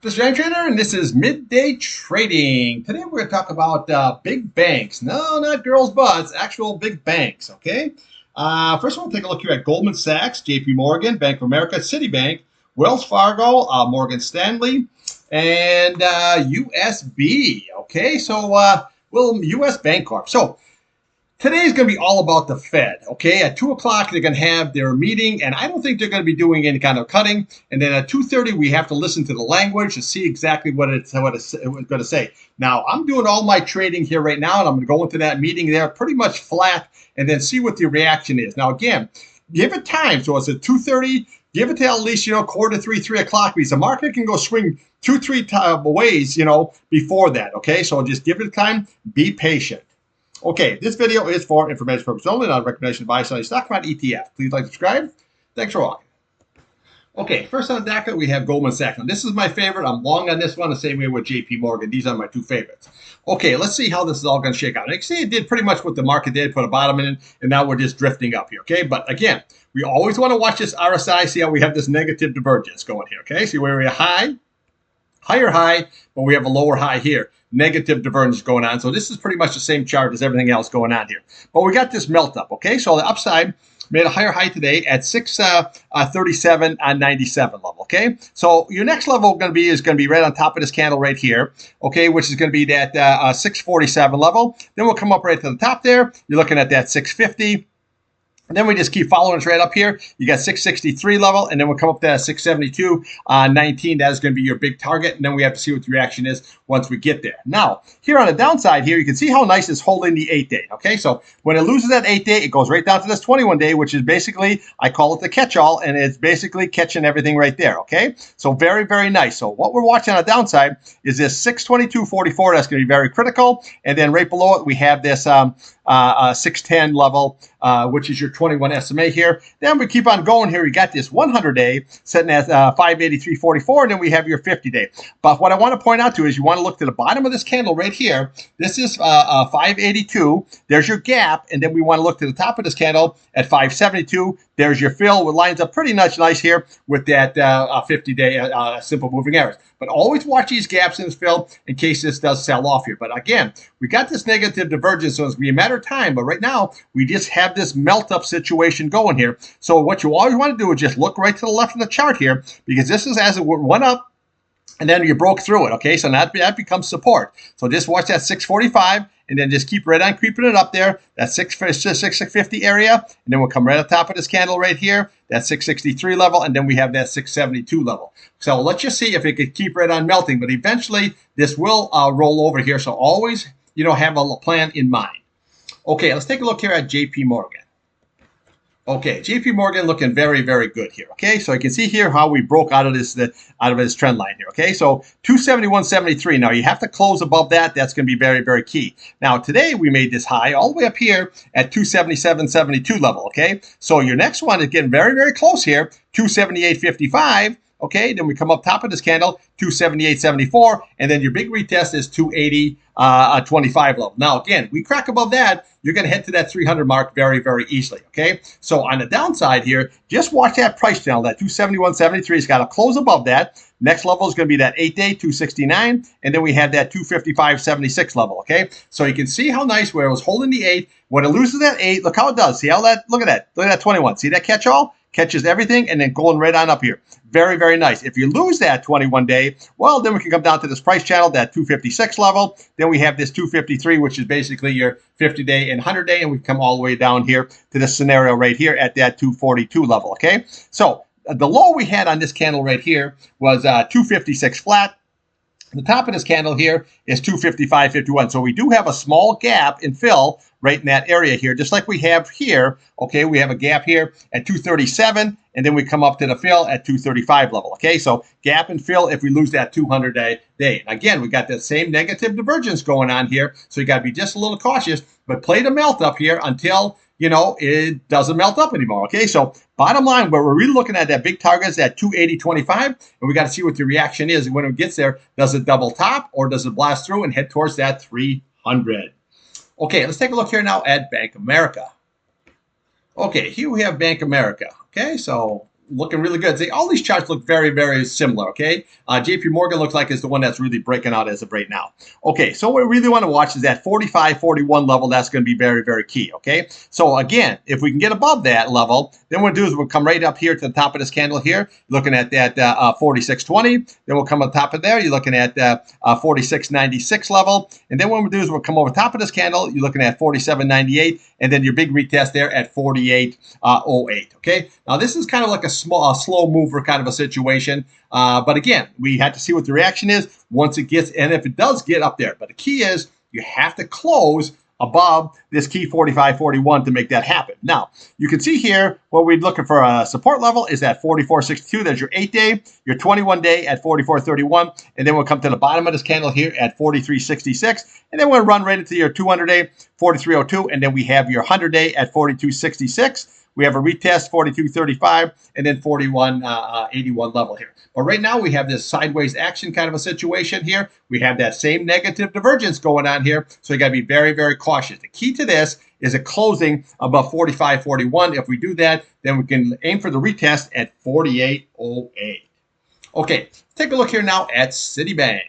This is Irontrader, and this is Midday Trading. Today we're going to talk about big banks. No, not girls' butts, actual big banks, okay? First, we'll take a look here at Goldman Sachs, JP Morgan, Bank of America, Citibank, Wells Fargo, Morgan Stanley, and USB, okay? US Bank Corp. So, today's going to be all about the Fed, okay? At 2 o'clock, they're going to have their meeting, and I don't think they're going to be doing any kind of cutting. And then at 2:30, we have to listen to the language to see exactly what it's going to say. Now, I'm doing all my trading here right now, and I'm going to go into that meeting there pretty much flat and then see what the reaction is. Now, again, give it time. So it's at 2:30. Give it to at least, quarter to 3 o'clock, because the market can go swing 2-3 ways, before that, okay? So just give it time. Be patient. Okay, this video is for information purposes only, not a recommendation to buy, sell, stock market ETF. Please like, subscribe. Thanks for watching. Okay, first on the docket, we have Goldman Sachs. Now, this is my favorite. I'm long on this one, the same way with JP Morgan. These are my two favorites. Okay, let's see how this is all going to shake out. You can see it did pretty much what the market did, put a bottom in, and now we're just drifting up here, okay? But again, we always want to watch this RSI, see how we have this negative divergence going here, okay? See where we are higher high, but we have a lower high here. Negative divergence going on. So this is pretty much the same chart as everything else going on here. But we got this melt up, okay? So the upside made a higher high today at 637 on 97 level, okay? So your next level is going to be right on top of this candle right here, okay, which is going to be that 647 level. Then we'll come up right to the top there. You're looking at that 650. And then we just keep following us right up here. You got 663 level, and then we'll come up to that 672, 19. That is going to be your big target, and then we have to see what the reaction is once we get there. Now, here on the downside here, you can see how nice it's holding the 8-day, okay? So when it loses that 8-day, it goes right down to this 21-day, which is basically, I call it the catch-all, and it's basically catching everything right there, okay? So very, very nice. So what we're watching on the downside is this 622.44. That's going to be very critical. And then right below it, we have this 610 level, which is your 21 SMA here. Then we keep on going here. We got this 100-day sitting at 583.44, and then we have your 50-day. But what I want to point out to is you want to look to the bottom of this candle right here. This is 582. There's your gap, and then we want to look to the top of this candle at 572. There's your fill. It lines up pretty much nice here with that 50-day simple moving average. But always watch these gaps in this fill in case this does sell off here. But again, we got this negative divergence, so it's going to be a matter of time. But right now, we just have this melt-up situation going here. So what you always want to do is just look right to the left of the chart here, because this is as it went up, and then you broke through it, okay? So that becomes support. So just watch that 645, and then just keep right on creeping it up there, that 650 area, and then we'll come right on top of this candle right here, that 663 level, and then we have that 672 level. So let's just see if it could keep right on melting, but eventually this will roll over here, so always, have a plan in mind. Okay, let's take a look here at JP Morgan. Okay, JP Morgan looking very, very good here. Okay, so you can see here how we broke out of this trend line here. Okay, so 271.73. Now you have to close above that. That's going to be very, very key. Now today we made this high all the way up here at 277.72 level. Okay, so your next one is getting very, very close here, 278.55. Okay, then we come up top of this candle, 278.74, and then your big retest is 280.25 level. Now, again, we crack above that, you're going to head to that 300 mark very, very easily, okay? So on the downside here, just watch that price channel, that 271.73 has got to close above that. Next level is going to be that 8-day, 269, and then we have that 255.76 level, okay? So you can see how nice where it was holding the 8. When it loses that 8, look how it does. See how that, look at that 21. See that catch-all? Catches everything and then going right on up here. Very, very nice. If you lose that 21-day, well, then we can come down to this price channel, that 256 level. Then we have this 253, which is basically your 50-day and 100-day, and we come all the way down here to this scenario right here at that 242 level, okay? So the low we had on this candle right here was 256 flat. The top of this candle here is 255.51. So we do have a small gap in fill right in that area here, just like we have here. Okay, we have a gap here at 237, and then we come up to the fill at 235 level. Okay, so gap and fill if we lose that 200-day. Again, we got that same negative divergence going on here, so you got to be just a little cautious, but play the melt up here until it doesn't melt up anymore. Okay, so bottom line, where we're really looking at that big target is at 280.25, and we got to see what the reaction is. And when it gets there, does it double top or does it blast through and head towards that 300? Okay, let's take a look here now at Bank of America. Okay, here we have Bank of America. Okay, so looking really good. See, all these charts look very, very similar, okay? JP Morgan looks like it's the one that's really breaking out as of right now. Okay, so what we really want to watch is that 45.41 level. That's going to be very, very key, okay? So again, if we can get above that level, then what we'll do is we'll come right up here to the top of this candle here, looking at that 46.20. Then we'll come on top of there. You're looking at 46.96 level. And then what we'll do is we'll come over top of this candle. You're looking at 47.98. And then your big retest there at 48.08, okay? Now, this is kind of like a slow mover kind of a situation. But again, we had to see what the reaction is once it gets, and if it does get up there. But the key is you have to close above this key 45.41 to make that happen. Now, you can see here what we're looking for a support level is at 44.62. There's your 8-day, your 21-day at 44.31, and then we'll come to the bottom of this candle here at 43.66, and then we'll run right into your 200-day, 43.02, and then we have your 100-day at 42.66. We have a retest, 42.35, and then 41.81 level here. But right now we have this sideways action kind of a situation here. We have that same negative divergence going on here. So you got to be very, very cautious. The key to this is a closing above 45.41. If we do that, then we can aim for the retest at 48.08. Okay, let's take a look here now at Citibank.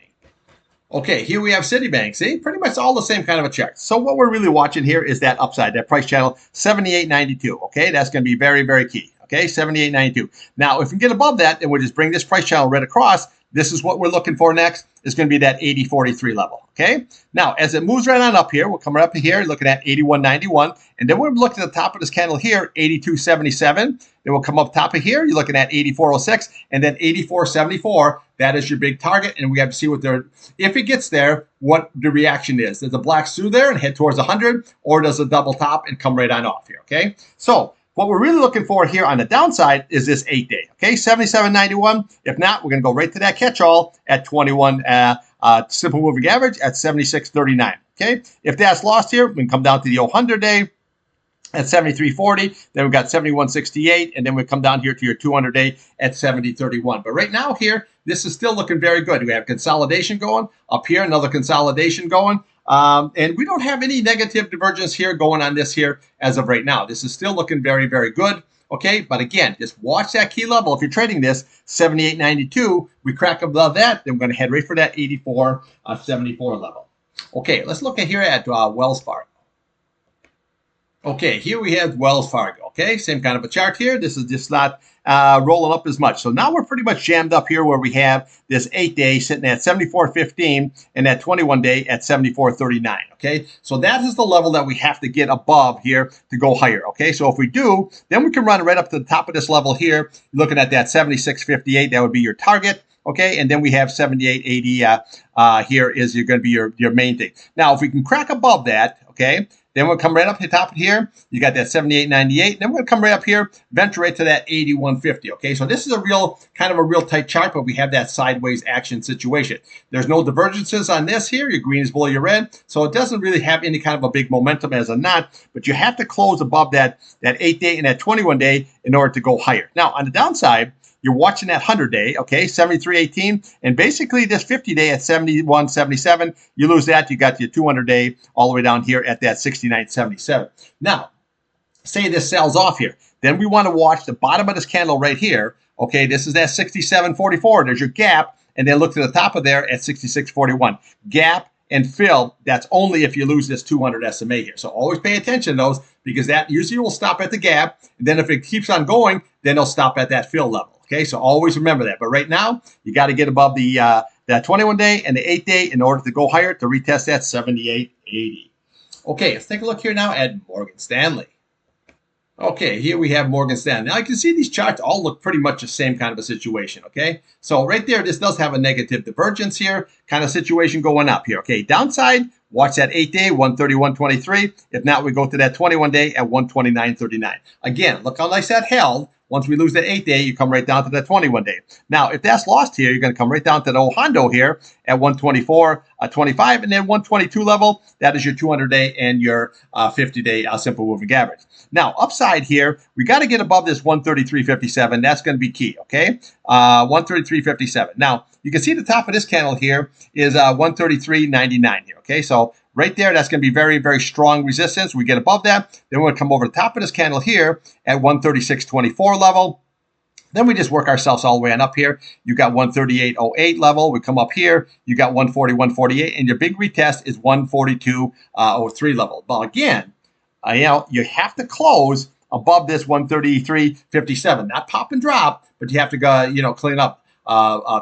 Okay, here we have Citibank. See, pretty much all the same kind of a chart. So what we're really watching here is that upside, that price channel 78.92. Okay, that's going to be very, very key. Okay, 78.92. Now, if we get above that, then we'll just bring this price channel right across. This is what we're looking for next. It's going to be that 80.43 level. Okay, now as it moves right on up here, we'll come right up here looking at 81.91, and then we're looking at the top of this candle here, 82.77. Then we'll come up top of here, you're looking at 84.06, and then 84.74. That is your big target, and we have to see what they're, if it gets there, what the reaction is. Does the black through there and head towards 100, or does it double top and come right on off here? Okay, so what we're really looking for here on the downside is this 8-day, okay, 77.91. If not, we're going to go right to that catch-all at 21 simple moving average at 76.39, okay? If that's lost here, we can come down to the 100-day at 73.40. Then we've got 71.68, and then we come down here to your 200-day at 70.31. But right now here, this is still looking very good. We have consolidation going. Up here, another consolidation going. And we don't have any negative divergence here going on this here as of right now. This is still looking very, very good. Okay, but again, just watch that key level. If you're trading this, 78.92, we crack above that, then we're going to head right for that 84.74 level. Okay, let's look at here at Wells Fargo. Okay, here we have Wells Fargo. Okay, same kind of a chart here. This is just not rolling up as much. So now we're pretty much jammed up here where we have this 8-day sitting at 74.15 and that 21-day at 74.39. Okay, so that is the level that we have to get above here to go higher. Okay, so if we do, then we can run right up to the top of this level here. Looking at that 76.58, that would be your target. Okay, and then we have 78.80 here is going to be your main thing. Now, if we can crack above that, okay, then we'll come right up to the top of here. You got that 78.98. Then we're going to come right up here, venture right to that 81.50. Okay, so this is a real tight chart, but we have that sideways action situation. There's no divergences on this here. Your green is below your red, so it doesn't really have any kind of a big momentum as a knot. But you have to close above that 8-day and that 21-day in order to go higher. Now on the downside, you're watching that 100-day, okay, 73.18, and basically this 50-day at 71.77. You lose that, you got your 200-day all the way down here at that 69.77. Now, say this sells off here. Then we want to watch the bottom of this candle right here. Okay, this is that 67.44. There's your gap, and then look to the top of there at 66.41. Gap and fill, that's only if you lose this 200 SMA here. So always pay attention to those, because that usually will stop at the gap. And then if it keeps on going, then it'll stop at that fill level. Okay, so always remember that. But right now, you got to get above the that 21-day and the 8-day in order to go higher to retest that 78.80. Okay, let's take a look here now at Morgan Stanley. Okay, here we have Morgan Stanley. Now, you can see these charts all look pretty much the same kind of a situation, okay? So right there, this does have a negative divergence here, kind of situation going up here, okay? Downside, watch that 8-day, 131.23. If not, we go to that 21-day at 129.39. Again, look how nice that held. Once we lose that 8-day, you come right down to that 21-day. Now, if that's lost here, you're going to come right down to the old Hondo here at 124.25, and then 122 level. That is your 200-day and your 50-day simple moving average. Now, upside here, we got to get above this 133.57. That's going to be key, okay? 133.57. Now, you can see the top of this candle here is 133.99 here, okay? So right there, that's going to be very, very strong resistance. We get above that, then we're going to come over the top of this candle here at 136.24 level. Then we just work ourselves all the way on up here. You got 138.08 level. We come up here. You got 141.48, and your big retest is 142.03 level. But again, you have to close above this 133.57. Not pop and drop, but you have to go, clean up,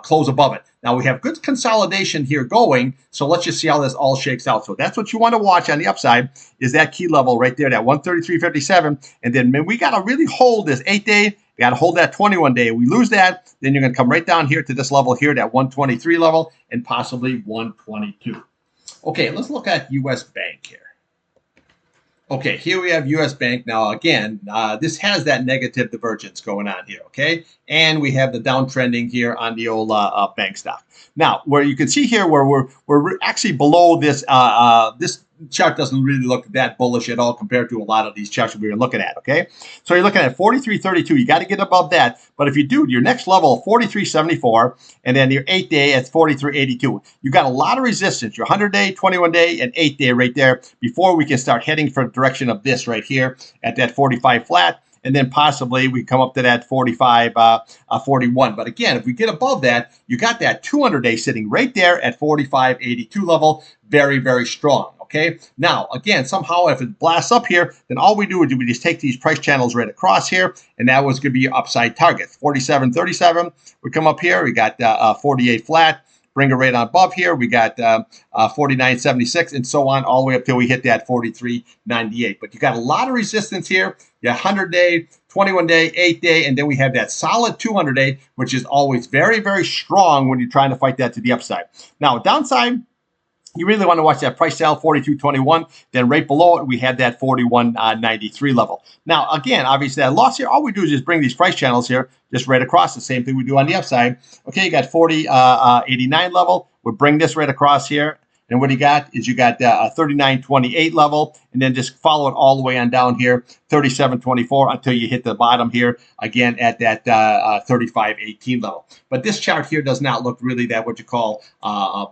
close above it. Now we have good consolidation here going, so let's just see how this all shakes out. So that's what you want to watch on the upside is that key level right there, that 133.57, and then we got to really hold this 8-day. We got to hold that 21-day. We lose that, then you're going to come right down here to this level here, that 123 level, and possibly 122. Okay, let's look at U.S. Bank here. Okay, here we have U.S. Bank. Now, again, this has that negative divergence going on here, okay? And we have the downtrending here on the old bank stock. Now, where you can see here where we're actually below this, this chart doesn't really look that bullish at all compared to a lot of these charts we were looking at, okay? So you're looking at 43.32. You got to get above that. But if you do, your next level, 43.74, and then your 8-day at 43.82. You got a lot of resistance, your 100-day, 21-day, and 8-day right there before we can start heading for the direction of this right here at that 45 flat. And then possibly we come up to that 45, 41. But again, if we get above that, you got that 200-day sitting right there at 45.82 level. Very, very strong. Okay. Now, again, somehow if it blasts up here, then all we do is we just take these price channels right across here, and that was going to be your upside target. 47.37. We come up here. We got 48 flat. Bring it right on above here. We got 49.76 and so on all the way up till we hit that 43.98. But you got a lot of resistance here. Yeah, 100-day, 21-day, 8-day, and then we have that solid 200-day, which is always very, very strong when you're trying to fight that to the upside. Now, downside, you really want to watch that price sale, 42.21. Then right below it, we had that 41.93 level. Now, again, obviously that loss here, all we do is just bring these price channels here, just right across, the same thing we do on the upside. Okay, you got 40.89 level. We'll bring this right across here. And what you got is you got a 39.28 level, and then just follow it all the way on down here, 37.24 until you hit the bottom here again at that 35.18 level. But this chart here does not look really that what you call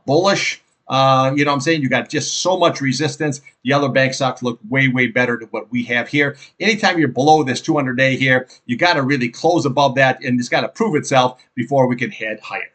bullish. You know what I'm saying? You got just so much resistance. The other bank stocks look way, way better than what we have here. Anytime you're below this 200-day here, you got to really close above that, and it's got to prove itself before we can head higher.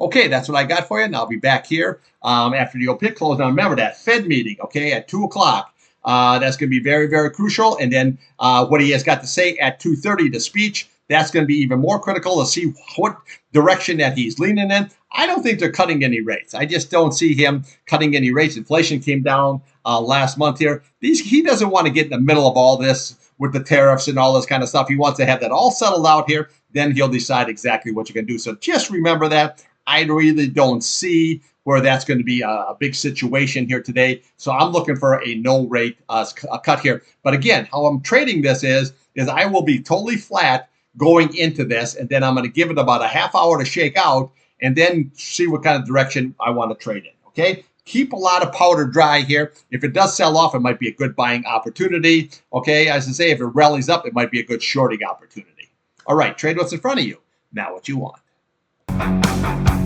Okay, that's what I got for you, and I'll be back here after the old pit close. Now, remember that Fed meeting, okay, at 2 o'clock. That's going to be very, very crucial. And then what he has got to say at 2:30, the speech, that's going to be even more critical to see what direction that he's leaning in. I don't think they're cutting any rates. I just don't see him cutting any rates. Inflation came down last month here. He doesn't want to get in the middle of all this with the tariffs and all this kind of stuff. He wants to have that all settled out here. Then he'll decide exactly what you're going to do. So just remember that. I really don't see where that's going to be a big situation here today. So I'm looking for a no rate cut here. But again, how I'm trading this is I will be totally flat going into this, and then I'm going to give it about a half hour to shake out and then see what kind of direction I want to trade in. Okay. Keep a lot of powder dry here. If it does sell off, it might be a good buying opportunity. Okay. As I say, if it rallies up, it might be a good shorting opportunity. All right. Trade what's in front of you. Not what you want.